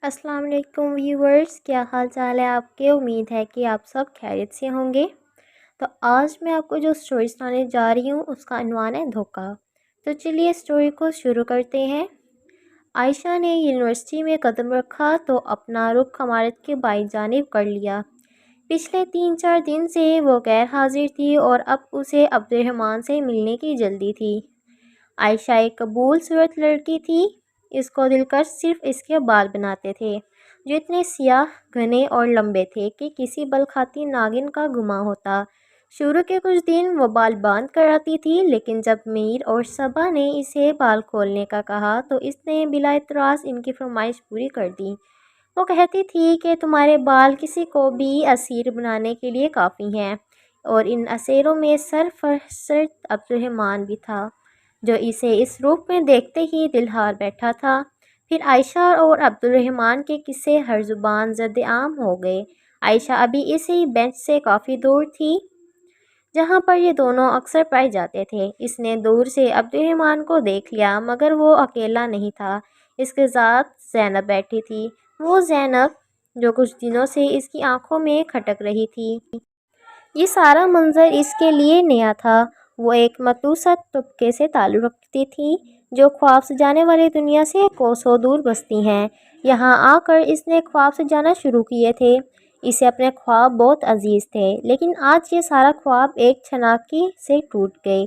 السلام علیکم ویورز، کیا حال چال ہے آپ کے؟ امید ہے کہ آپ سب خیریت سے ہوں گے۔ تو آج میں آپ کو جو سٹوری سنانے جا رہی ہوں اس کا عنوان ہے دھوکہ۔ تو چلیے سٹوری کو شروع کرتے ہیں۔ عائشہ نے یونیورسٹی میں قدم رکھا تو اپنا رخ عمارت کے بائیں جانب کر لیا۔ پچھلے 3-4 دن سے وہ غیر حاضر تھی اور اب اسے عبدالرحمن سے ملنے کی جلدی تھی۔ عائشہ ایک قبول صورت لڑکی تھی۔ اس کو دلکش صرف اس کے بال بناتے تھے، جو اتنے سیاہ، گھنے اور لمبے تھے کہ کسی بلکھاتی ناگن کا گمان ہوتا۔ شروع کے کچھ دن وہ بال باندھ کر آتی تھی، لیکن جب میر اور صبا نے اسے بال کھولنے کا کہا تو اس نے بلا اعتراض ان کی فرمائش پوری کر دی۔ وہ کہتی تھی کہ تمہارے بال کسی کو بھی اسیر بنانے کے لیے کافی ہیں، اور ان اسیروں میں سرفہرست عبدالرحمن بھی تھا، جو اسے اس روپ میں دیکھتے ہی دل ہار بیٹھا تھا۔ پھر عائشہ اور عبدالرحمن کے قصے ہر زبان زد عام ہو گئے۔ عائشہ ابھی اسی بینچ سے کافی دور تھی جہاں پر یہ دونوں اکثر پائے جاتے تھے۔ اس نے دور سے عبدالرحمن کو دیکھ لیا، مگر وہ اکیلا نہیں تھا، اس کے ساتھ زینب بیٹھی تھی۔ وہ زینب جو کچھ دنوں سے اس کی آنکھوں میں کھٹک رہی تھی۔ یہ سارا منظر اس کے لیے نیا تھا۔ وہ ایک متوسط طبقے سے تعلق رکھتی تھی، جو خواب سجانے والی دنیا سے کوسوں دور بستی ہیں۔ یہاں آ کر اس نے خواب سجانا شروع کیے تھے۔ اسے اپنے خواب بہت عزیز تھے، لیکن آج یہ سارا خواب ایک چھناکی سے ٹوٹ گئے۔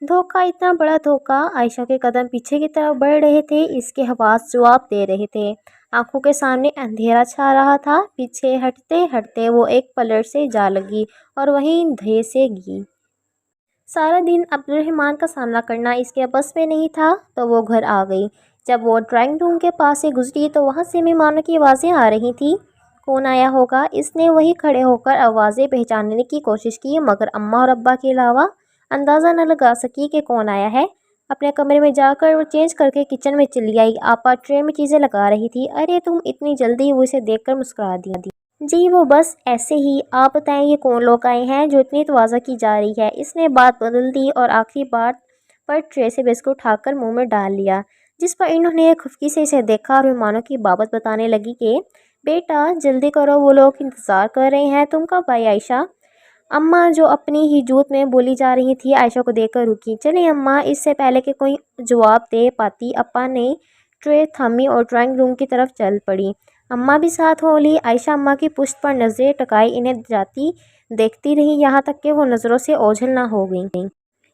دھوکہ، اتنا بڑا دھوکہ! عائشہ کے قدم پیچھے کی طرف بڑھ رہے تھے، اس کے حواس جواب دے رہے تھے۔ آنکھوں کے سامنے اندھیرا چھا رہا تھا۔ پیچھے ہٹتے ہٹتے وہ ایک پلڑ سے جا لگی اور وہیں دھنسے گئی۔ سارا دن عبدالرحمن کا سامنا کرنا اس کے بس میں نہیں تھا، تو وہ گھر آ گئی۔ جب وہ ڈرائنگ روم کے پاس سے گزری تو وہاں سے مہمانوں کی آوازیں آ رہی تھیں۔ کون آیا ہوگا؟ اس نے وہیں کھڑے ہو کر آوازیں پہچاننے کی کوشش کی، مگر اماں اور ابا کے علاوہ اندازہ نہ لگا سکی کہ کون آیا ہے۔ اپنے کمرے میں جا کر وہ چینج کر کے کچن میں چلی آئی۔ آپا ٹرے میں چیزیں لگا رہی تھی۔ ارے تم اتنی جلدی؟ وہ اسے دیکھ کر مسکرا دی۔ جی وہ بس ایسے ہی۔ آپ بتائیں یہ کون لوگ آئے ہیں جو اتنی تواضع کی جا رہی ہے؟ اس نے بات بدل دی اور آخری بات پر ٹرے سے بسکٹ اٹھا کر منہ میں ڈال لیا، جس پر انہوں نے خفکی سے اسے دیکھا اور مہمانوں کی بابت بتانے لگی کہ بیٹا جلدی کرو، وہ لوگ انتظار کر رہے ہیں۔ تم کب آئی عائشہ؟ اماں جو اپنی ہی جوت میں بولی جا رہی تھی، عائشہ کو دیکھ کر رکی۔ چلیں اماں، اس سے پہلے کہ کوئی جواب دے پاتی اپا نے ٹرے تھامی اور ڈرائنگ روم کی طرف چل پڑی۔ اماں بھی ساتھ ہو لی۔ عائشہ اماں کی پشت پر نظریں ٹکائے انہیں جاتی دیکھتی رہی، یہاں تک کہ وہ نظروں سے اوجھل نہ ہو گئیں۔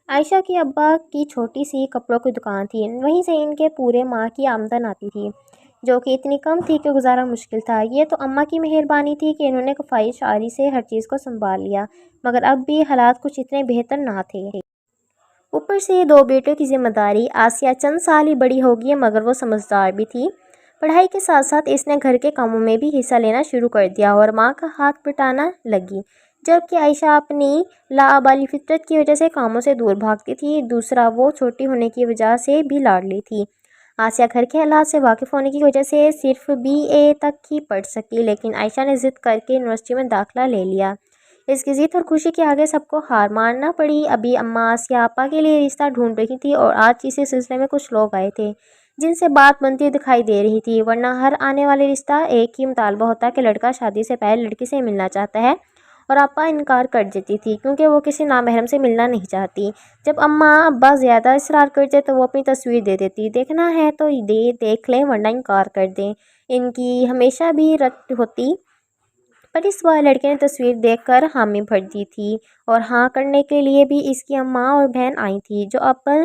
عائشہ کی ابا کی چھوٹی سی کپڑوں کی دکان تھی، وہیں سے ان کے پورے ماہ کی آمدن آتی تھی، جو کہ اتنی کم تھی کہ گزارا مشکل تھا۔ یہ تو اماں کی مہربانی تھی کہ انہوں نے کفایت شعاری سے ہر چیز کو سنبھال لیا، مگر اب بھی حالات کچھ اتنے بہتر نہ تھے۔ اوپر سے 2 بیٹوں کی ذمہ داری۔ آسیہ چند سال ہی بڑی ہوگی، مگر وہ سمجھدار بھی تھی۔ پڑھائی کے ساتھ ساتھ اس نے گھر کے کاموں میں بھی حصہ لینا شروع کر دیا اور ماں کا ہاتھ بٹانا لگی، جبکہ عائشہ اپنی لاابالی فطرت کی وجہ سے کاموں سے دور بھاگتی تھی، دوسرا وہ چھوٹی ہونے کی وجہ سے بھی لاڈلی تھی۔ آسیہ گھر کے حالات سے واقف ہونے کی وجہ سے صرف BA تک ہی پڑھ سکی، لیکن عائشہ نے ضد کر کے یونیورسٹی میں داخلہ لے لیا۔ اس کی ضد اور خوشی کے آگے سب کو ہار ماننا پڑی۔ ابھی اماں آسیہ آپا کے لیے رشتہ ڈھونڈ رہی تھی اور آج اسی سلسلے میں کچھ لوگ آئے تھے جن سے بات بنتی دکھائی دے رہی تھی، ورنہ ہر آنے والے رشتہ ایک ہی مطالبہ ہوتا کہ لڑکا شادی سے پہلے لڑکی سے ملنا چاہتا ہے، اور آپا انکار کر دیتی تھی کیونکہ وہ کسی نامحرم سے ملنا نہیں چاہتی۔ جب اماں ابا زیادہ اصرار کرتے تو وہ اپنی تصویر دے دیتی، دیکھنا ہے تو دیکھ لیں ورنہ انکار کر دیں۔ ان کی ہمیشہ بھی رد ہوتی، پر اس بار لڑکے نے تصویر دیکھ کر حامی بھر دی تھی، اور ہاں کرنے کے لیے بھی اس کی اماں اور بہن آئی تھی، جو اپن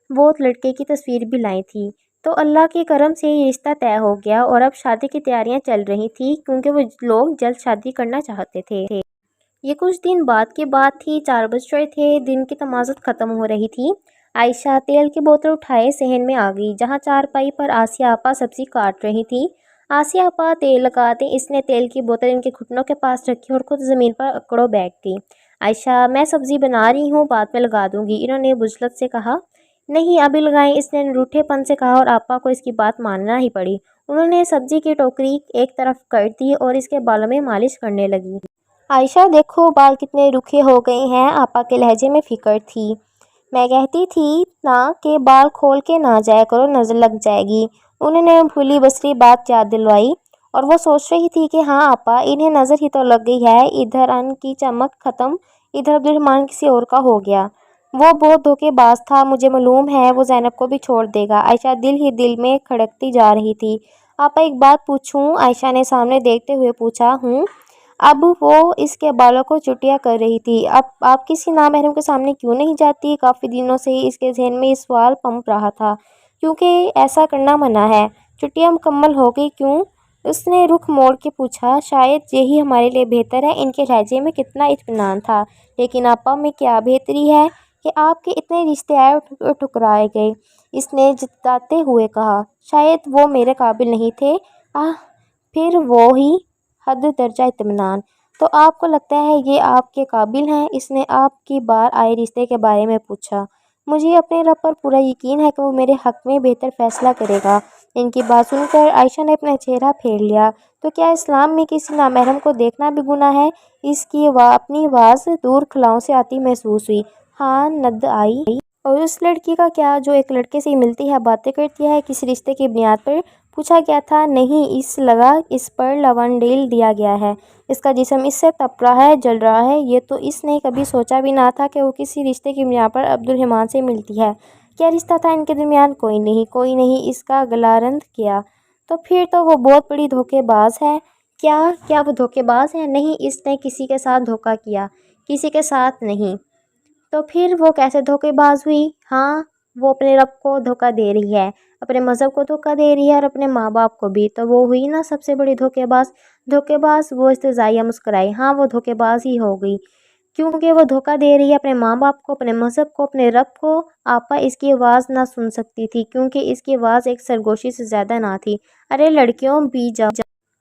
وہ لڑکے کی تصویر بھی لائی تھی۔ تو اللہ کے کرم سے یہ رشتہ طے ہو گیا اور اب شادی کی تیاریاں چل رہی تھیں، کیونکہ وہ لوگ جلد شادی کرنا چاہتے تھے۔ یہ کچھ دن بعد کی بات تھی۔ 4 بج رہے تھے، دن کی تمازت ختم ہو رہی تھی۔ عائشہ تیل کی بوتل اٹھائے صحن میں آ گئی، جہاں چارپائی پر آسیہ آپا سبزی کاٹ رہی تھی۔ آسیہ آپا تیل لگاتے اس نے تیل کی بوتل ان کے گھٹنوں کے پاس رکھی اور خود زمین پر اکڑوں بیٹھ گئی۔ عائشہ میں سبزی بنا رہی ہوں، بعد میں لگا دوں گی، انہوں نے بجلت سے کہا۔ نہیں ابھی لگائیں، اس نے روٹھے پن سے کہا، اور آپا کو اس کی بات ماننا ہی پڑی۔ انہوں نے سبزی کی ٹوکری ایک طرف کر دی اور اس کے بالوں میں مالش کرنے لگی۔ عائشہ دیکھو بال کتنے روکھے ہو گئے ہیں، آپا کے لہجے میں فکر تھی۔ میں کہتی تھی نا کہ بال کھول کے نہ جایا کرو، نظر لگ جائے گی۔ انہوں نے بھولی بسری بات یاد دلوائی اور وہ سوچ رہی تھی کہ ہاں آپا، انہیں نظر ہی تو لگ گئی ہے۔ ادھر ان کی چمک ختم، ادھر عبد الرحمن کسی اور کا ہو گیا۔ وہ بہت دھوکے باز تھا، مجھے معلوم ہے وہ زینب کو بھی چھوڑ دے گا۔ عائشہ دل ہی دل میں کھڑکتی جا رہی تھی۔ آپا ایک بات پوچھوں؟ عائشہ نے سامنے دیکھتے ہوئے پوچھا۔ ہوں۔ اب وہ اس کے بالوں کو چٹیاں کر رہی تھی۔ اب آپ کسی نامحرم کے سامنے کیوں نہیں جاتی؟ کافی دنوں سے ہی اس کے ذہن میں یہ سوال پنپ رہا تھا۔ کیونکہ ایسا کرنا منع ہے۔ چٹیاں مکمل ہو گئی کیوں؟ اس نے رخ موڑ کے پوچھا۔ شاید یہی ہمارے لیے بہتر ہے۔ ان کے لہجے میں کتنا اطمینان تھا۔ لیکن آپا میں کیا بہتری ہے کہ آپ کے اتنے رشتے آئے اور ٹھکرائے گئے، اس نے جتاتے ہوئے کہا۔ شاید وہ میرے قابل نہیں تھے۔ پھر وہی حد درجہ اطمینان۔ تو آپ کو لگتا ہے یہ آپ کے قابل ہیں؟ اس نے آپ کی بار آئے رشتے کے بارے میں پوچھا۔ مجھے اپنے رب پر پورا یقین ہے کہ وہ میرے حق میں بہتر فیصلہ کرے گا۔ ان کی بات سن کر عائشہ نے اپنا چہرہ پھیر لیا۔ تو کیا اسلام میں کسی نامحرم کو دیکھنا بھی گناہ ہے؟ اس کی اپنی آواز دور خلاؤں سے آتی محسوس ہوئی۔ ہاں ند آئی۔ اور اس لڑکی کا کیا جو ایک لڑکے سے ملتی ہے، باتیں کرتی ہے، کسی رشتے کی بنیاد پر؟ پوچھا گیا تھا۔ نہیں، اس لگا اس پر لونڈیل دیا گیا ہے۔ اس کا جسم اس سے تپ رہا ہے، جل رہا ہے۔ یہ تو اس نے کبھی سوچا بھی نہ تھا کہ وہ کسی رشتے کی بنیاد پر عبد الرحمن سے ملتی ہے۔ کیا رشتہ تھا ان کے درمیان؟ کوئی نہیں، کوئی نہیں۔ اس کا گلا رند کیا۔ تو پھر تو وہ بہت بڑی دھوکے باز ہے۔ کیا وہ دھوکے باز ہے؟ نہیں، اس نے کسی کے ساتھ دھوکا کیا، کسی کے ساتھ نہیں۔ تو پھر وہ کیسے دھوکے باز ہوئی؟ ہاں، وہ اپنے رب کو دھوکا دے رہی ہے، اپنے مذہب کو دھوکا دے رہی ہے اور اپنے ماں باپ کو بھی۔ تو وہ ہوئی نا سب سے بڑی دھوکے باز۔ دھوکے باز؟ وہ استہزائیہ مسکرائی۔ ہاں، وہ دھوکے باز ہی ہو گئی، کیونکہ وہ دھوکا دے رہی ہے اپنے ماں باپ کو، اپنے مذہب کو، اپنے رب کو۔ آپا اس کی آواز نہ سن سکتی تھی کیونکہ اس کی آواز ایک سرگوشی سے زیادہ نہ تھی۔ ارے لڑکیوں بھی جاؤ،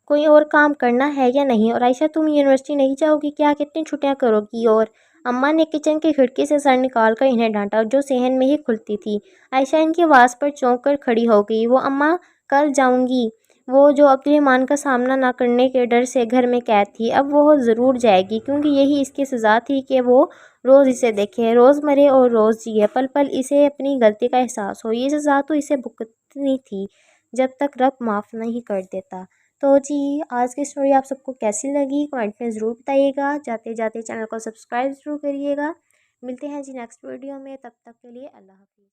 کوئی اور کام کرنا ہے یا نہیں؟ اور عائشہ تم یونیورسٹی نہیں جاؤ گی کیا؟ کتنی چھٹیاں کرو گی؟ اور اماں نے کچن کی کھڑکی سے سر نکال کر انہیں ڈانٹا جو صحن میں ہی کھلتی تھی۔ عائشہ ان کی آواز پر چونک کر کھڑی ہو گئی۔ وہ اماں کل جاؤں گی، وہ جو عبد الرحمن کا سامنا نہ کرنے کے ڈر سے گھر میں قید تھی، اب وہ ضرور جائے گی کیونکہ یہی اس کی سزا تھی کہ وہ روز اسے دیکھے، روز مرے اور روز جیے، پل پل اسے اپنی غلطی کا احساس ہو۔ یہ سزا تو اسے بھگتنی تھی جب تک رب معاف نہیں کر دیتا۔ تو جی، آج کی اسٹوری آپ سب کو کیسی لگی کمنٹ میں ضرور بتائیے گا۔ جاتے جاتے چینل کو سبسکرائب ضرور کریے گا۔ ملتے ہیں جی نیکسٹ ویڈیو میں، تب تک کے لیے اللہ حافظ۔